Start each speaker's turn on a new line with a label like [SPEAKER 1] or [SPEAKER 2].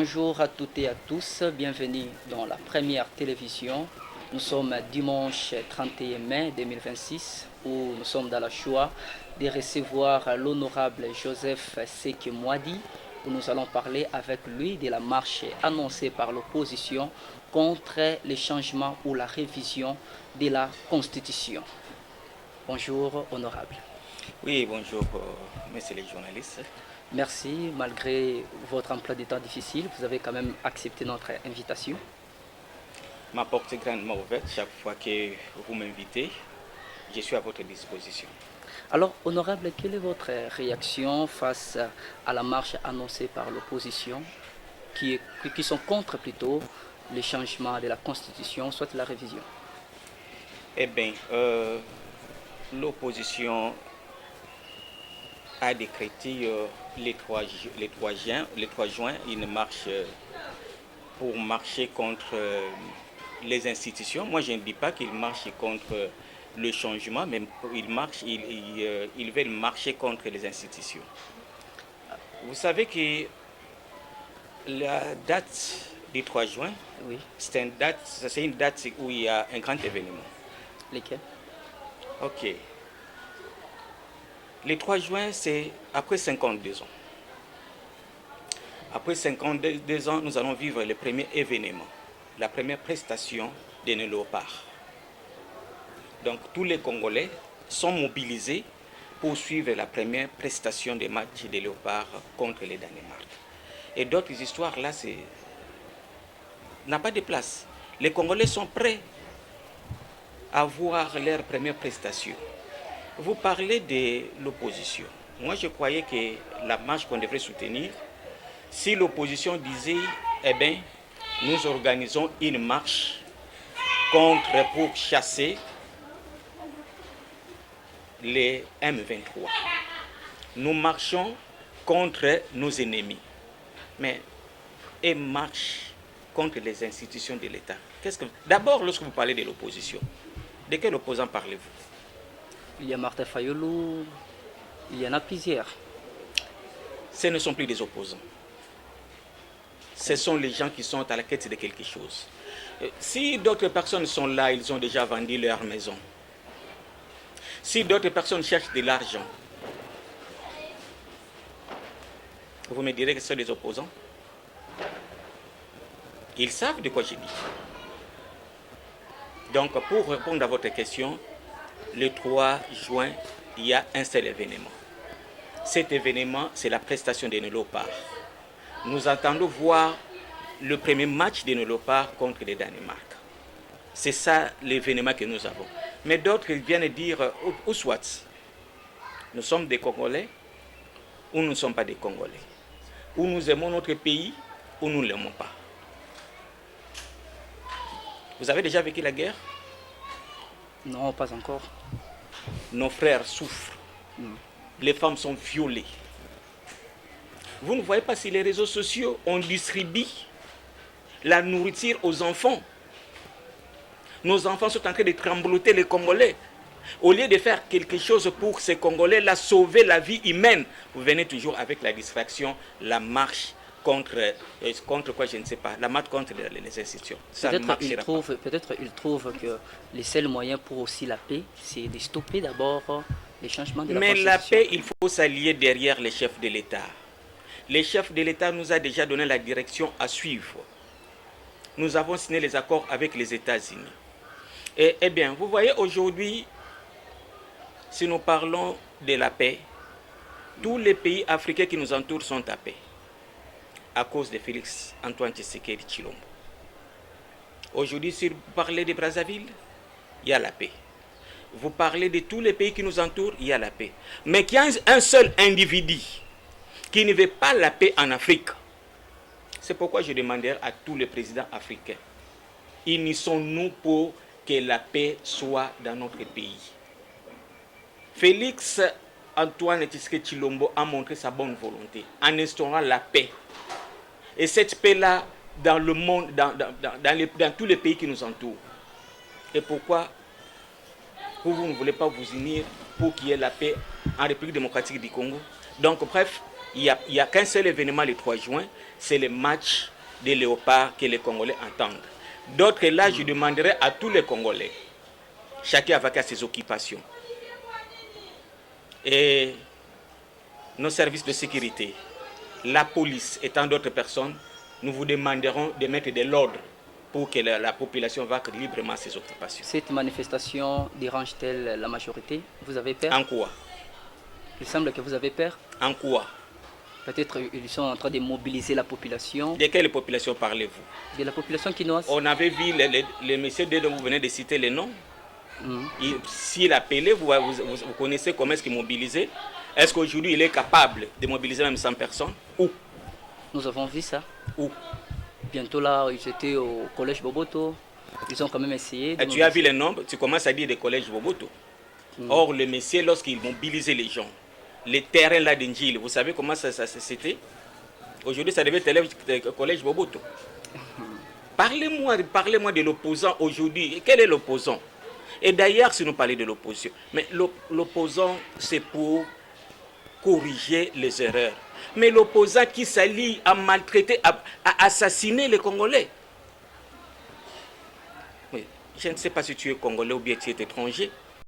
[SPEAKER 1] Bonjour à toutes et à tous, bienvenue dans la première télévision. Nous sommes dimanche 31 mai 2026 où nous sommes dans la joie de recevoir l'honorable Joseph Seke Mwadi où nous allons parler avec lui de la marche annoncée par l'opposition contre les changements ou la révision de la Constitution. Bonjour, honorable.
[SPEAKER 2] Oui, bonjour, messieurs les journalistes.
[SPEAKER 1] Merci, malgré votre emploi du temps difficile, vous avez quand même accepté notre invitation.
[SPEAKER 2] Ma porte est grandement ouverte chaque fois que vous m'invitez. Je suis à votre disposition.
[SPEAKER 1] Alors, honorable, quelle est votre réaction face à la marche annoncée par l'opposition, qui sont contre plutôt les changements de la Constitution, soit la révision?
[SPEAKER 2] Eh bien, l'opposition a décrété les 3 juin une marche pour marcher contre les institutions. Moi, je ne dis pas qu'ils marchent contre le changement, mais ils veulent marcher contre les institutions. Vous savez que la date du 3 juin,
[SPEAKER 1] Oui.
[SPEAKER 2] c'est une date où il y a un grand événement.
[SPEAKER 1] Lesquels?
[SPEAKER 2] Ok. Le 3 juin, c'est après 52 ans. Après 52 ans, nous allons vivre le premier événement, la première prestation des léopards. Donc tous les Congolais sont mobilisés pour suivre la première prestation des matchs des léopards contre les Danemark. Et d'autres histoires là, n'a pas de place. Les Congolais sont prêts à voir leur première prestation. Vous parlez de l'opposition. Moi, je croyais que la marche qu'on devrait soutenir, si l'opposition disait, eh bien, nous organisons une marche pour chasser les M23. Nous marchons contre nos ennemis. Mais une marche contre les institutions de l'État. D'abord, lorsque vous parlez de l'opposition, de quel opposant parlez-vous?
[SPEAKER 1] Il y a Martin Fayoulou, il y en a plusieurs.
[SPEAKER 2] Ce ne sont plus des opposants. Ce sont les gens qui sont à la quête de quelque chose. Si d'autres personnes sont là, ils ont déjà vendu leur maison. Si d'autres personnes cherchent de l'argent, vous me direz que ce sont des opposants? Ils savent de quoi je dis. Donc, pour répondre à votre question, le 3 juin, il y a un seul événement. Cet événement, c'est la prestation des léopards. Nous attendons voir le premier match des léopards contre les Danemark. C'est ça l'événement que nous avons. Mais d'autres viennent dire, ou soit, nous sommes des Congolais, ou nous ne sommes pas des Congolais. Ou nous aimons notre pays, ou nous ne l'aimons pas. Vous avez déjà vécu la guerre?
[SPEAKER 1] Non, pas encore.
[SPEAKER 2] Nos frères souffrent. Les femmes sont violées. Vous ne voyez pas si les réseaux sociaux ont distribué la nourriture aux enfants. Nos enfants sont en train de trembloter les Congolais. Au lieu de faire quelque chose pour ces Congolais-là, sauver la vie humaine, vous venez toujours avec la distraction, la marche contre quoi, je ne sais pas, la marche contre les institutions.
[SPEAKER 1] Peut-être ils trouvent que les seuls moyens pour aussi la paix, c'est de stopper d'abord les changements de la Constitution.
[SPEAKER 2] Mais la paix, il faut s'allier derrière les chefs de l'État. Les chefs de l'État nous a déjà donné la direction à suivre. Nous avons signé les accords avec les États-Unis. Eh bien, vous voyez aujourd'hui, si nous parlons de la paix, tous les pays africains qui nous entourent sont à paix à cause de Félix Antoine Tshisekedi Tshilombo. Aujourd'hui, si vous parlez de Brazzaville, il y a la paix. Vous parlez de tous les pays qui nous entourent, il y a la paix. Mais qu'il y a un seul individu qui ne veut pas la paix en Afrique. C'est pourquoi je demanderai à tous les présidents africains, unissons-nous pour que la paix soit dans notre pays. Félix Antoine Tshisekedi Tshilombo a montré sa bonne volonté en instaurant la paix. Et cette paix-là, dans le monde, dans tous les pays qui nous entourent. Et pourquoi vous ne voulez pas vous unir pour qu'il y ait la paix en République démocratique du Congo? Donc, bref, il n'y a qu'un seul événement le 3 juin, c'est le match des léopards que les Congolais entendent. D'autres, là, je demanderai à tous les Congolais, chacun avec ses occupations, et nos services de sécurité, la police et tant d'autres personnes, nous vous demanderons de mettre de l'ordre pour que la population vaque librement ses occupations.
[SPEAKER 1] Cette manifestation dérange-t-elle la majorité? Vous avez peur?
[SPEAKER 2] En quoi?
[SPEAKER 1] Il semble que vous avez peur.
[SPEAKER 2] En quoi?
[SPEAKER 1] Peut-être ils sont en train de mobiliser la population.
[SPEAKER 2] De quelle population parlez-vous?
[SPEAKER 1] De la population quinoise.
[SPEAKER 2] On avait vu les messieurs dont vous venez de citer les noms. S'il appelait, vous connaissez comment est-ce qu'il mobilisait. Est-ce qu'aujourd'hui il est capable de mobiliser même 100 personnes? Où?
[SPEAKER 1] Nous avons vu ça.
[SPEAKER 2] Où?
[SPEAKER 1] Bientôt là, ils étaient au collège Boboto. Ils ont quand même essayé.
[SPEAKER 2] Et tu as vu les nombres, tu commences à dire des collèges Boboto. Or, le messieurs, lorsqu'il mobilisait les gens, les terrains là d'Injil, vous savez comment ça c'était? Aujourd'hui, ça devait être le collège Boboto. Parlez-moi de l'opposant aujourd'hui. Quel est l'opposant? Et d'ailleurs, si nous parlons de l'opposition, mais l'opposant, c'est pour corriger les erreurs. Mais l'opposant qui s'allie à maltraiter, à assassiner les Congolais. Oui. Je ne sais pas si tu es Congolais ou bien tu es étranger.